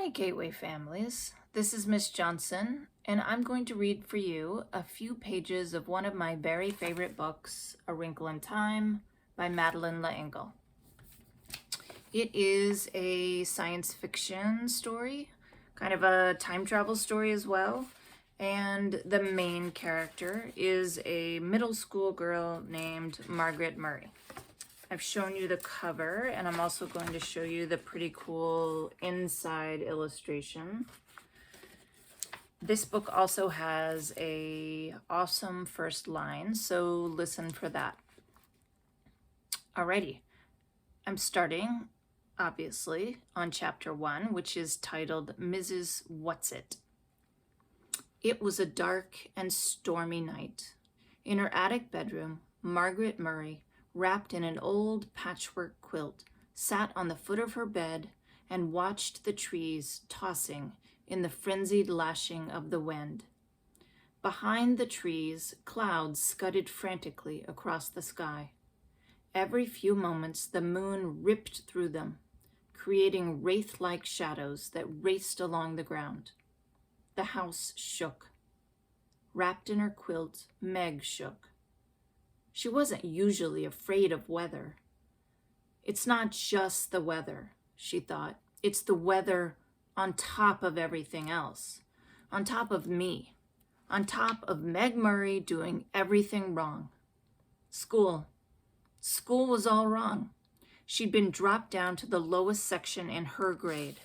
Hi, Gateway families. This is Miss Johnson, and I'm going to read for you a few pages of one of my very favorite books, A Wrinkle in Time by Madeleine L'Engle. It is a science fiction story, kind of a time travel story as well, and the main character is a middle school girl named Margaret Murray. I've shown you the cover, and I'm also going to show you the pretty cool inside illustration. This book also has a awesome first line, so listen for that. Alrighty, I'm starting, obviously, on chapter 1, which is titled Mrs. What's-It. It was a dark and stormy night. In her attic bedroom, Margaret Murray, wrapped in an old patchwork quilt, sat on the foot of her bed and watched the trees tossing in the frenzied lashing of the wind. Behind the trees, clouds scudded frantically across the sky. Every few moments, the moon ripped through them, creating wraith-like shadows that raced along the ground. The house shook. Wrapped in her quilt, Meg shook. She wasn't usually afraid of weather. It's not just the weather, she thought. It's the weather on top of everything else, on top of me, on top of Meg Murray doing everything wrong. School was all wrong. She'd been dropped down to the lowest section in her grade.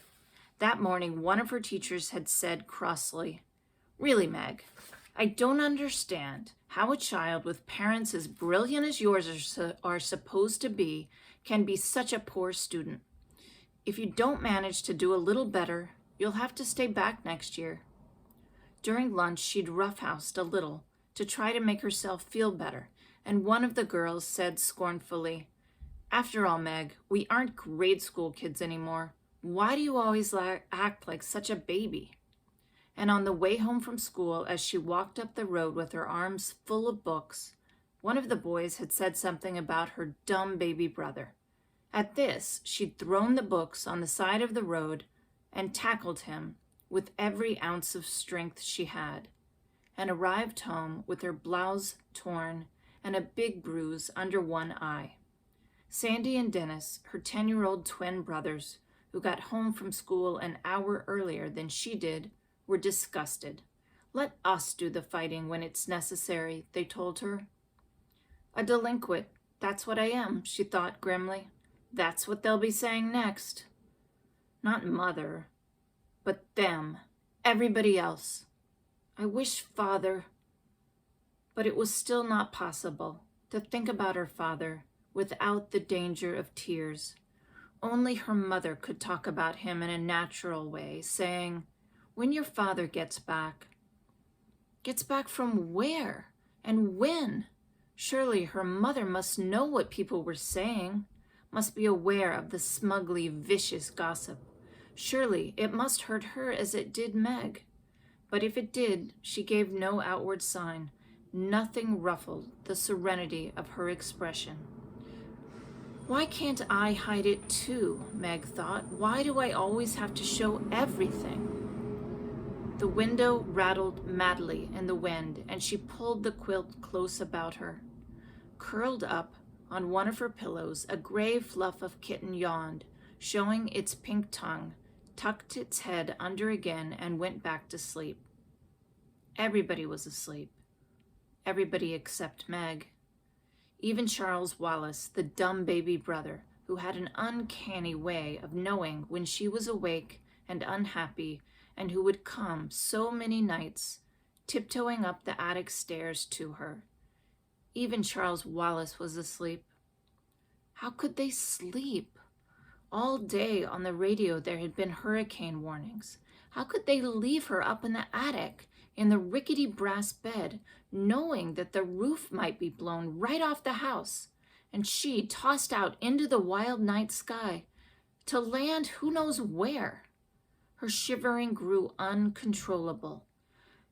That morning, one of her teachers had said crossly, "Really, Meg, I don't understand how a child with parents as brilliant as yours are supposed to be can be such a poor student. If you don't manage to do a little better, you'll have to stay back next year." During lunch, she'd roughhoused a little to try to make herself feel better, and one of the girls said scornfully, "After all, Meg, we aren't grade school kids anymore. Why do you always act like such a baby?" And on the way home from school, as she walked up the road with her arms full of books, one of the boys had said something about her dumb baby brother. At this, she'd thrown the books on the side of the road and tackled him with every ounce of strength she had, and arrived home with her blouse torn and a big bruise under one eye. Sandy and Dennis, her 10-year-old twin brothers, who got home from school an hour earlier than she did, were disgusted. "Let us do the fighting when it's necessary," they told her. "A delinquent, that's what I am," she thought grimly. "That's what they'll be saying next." Not Mother, but them, everybody else. I wish Father... But it was still not possible to think about her father without the danger of tears. Only her mother could talk about him in a natural way, saying, "When your father gets back." Gets back from where? And when? Surely her mother must know what people were saying, must be aware of the smugly vicious gossip. Surely it must hurt her as it did Meg. But if it did, she gave no outward sign. Nothing ruffled the serenity of her expression. "Why can't I hide it too?" Meg thought. "Why do I always have to show everything?" The window rattled madly in the wind, and she pulled the quilt close about her. Curled up on one of her pillows, a gray fluff of kitten yawned, showing its pink tongue, tucked its head under again, and went back to sleep. Everybody was asleep. Everybody except Meg. Even Charles Wallace, the dumb baby brother, who had an uncanny way of knowing when she was awake and unhappy, and who would come so many nights, tiptoeing up the attic stairs to her. Even Charles Wallace was asleep. How could they sleep? All day on the radio there had been hurricane warnings. How could they leave her up in the attic, in the rickety brass bed, knowing that the roof might be blown right off the house, and she tossed out into the wild night sky, to land who knows where? Her shivering grew uncontrollable.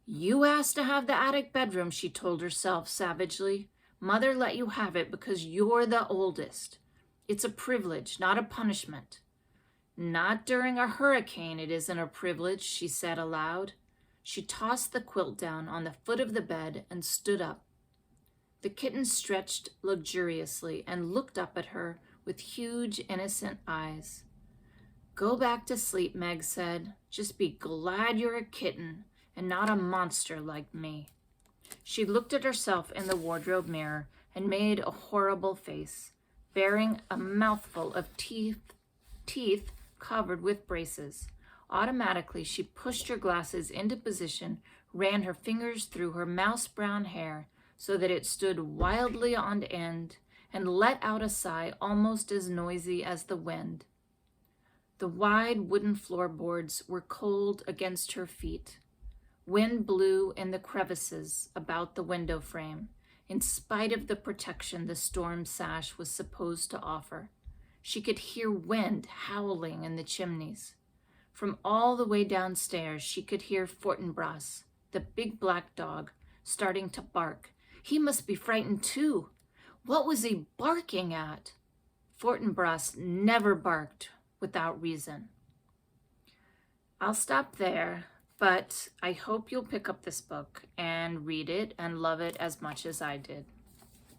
"You asked to have the attic bedroom," she told herself savagely. "Mother let you have it because you're the oldest. It's a privilege, not a punishment." Not during a hurricane it isn't a privilege, she said aloud. She tossed the quilt down on the foot of the bed and stood up. The kitten stretched luxuriously and looked up at her with huge, innocent eyes. Go back to sleep, Meg said. Just be glad you're a kitten and not a monster like me. She looked at herself in the wardrobe mirror and made a horrible face, bearing a mouthful of teeth covered with braces. Automatically, she pushed her glasses into position, ran her fingers through her mouse-brown hair so that it stood wildly on end, and let out a sigh almost as noisy as the wind. The wide wooden floorboards were cold against her feet. Wind blew in the crevices about the window frame, in spite of the protection the storm sash was supposed to offer. She could hear wind howling in the chimneys. From all the way downstairs, she could hear Fortinbras, the big black dog, starting to bark. He must be frightened too. What was he barking at? Fortinbras never barked without reason. I'll stop there, but I hope you'll pick up this book and read it and love it as much as I did.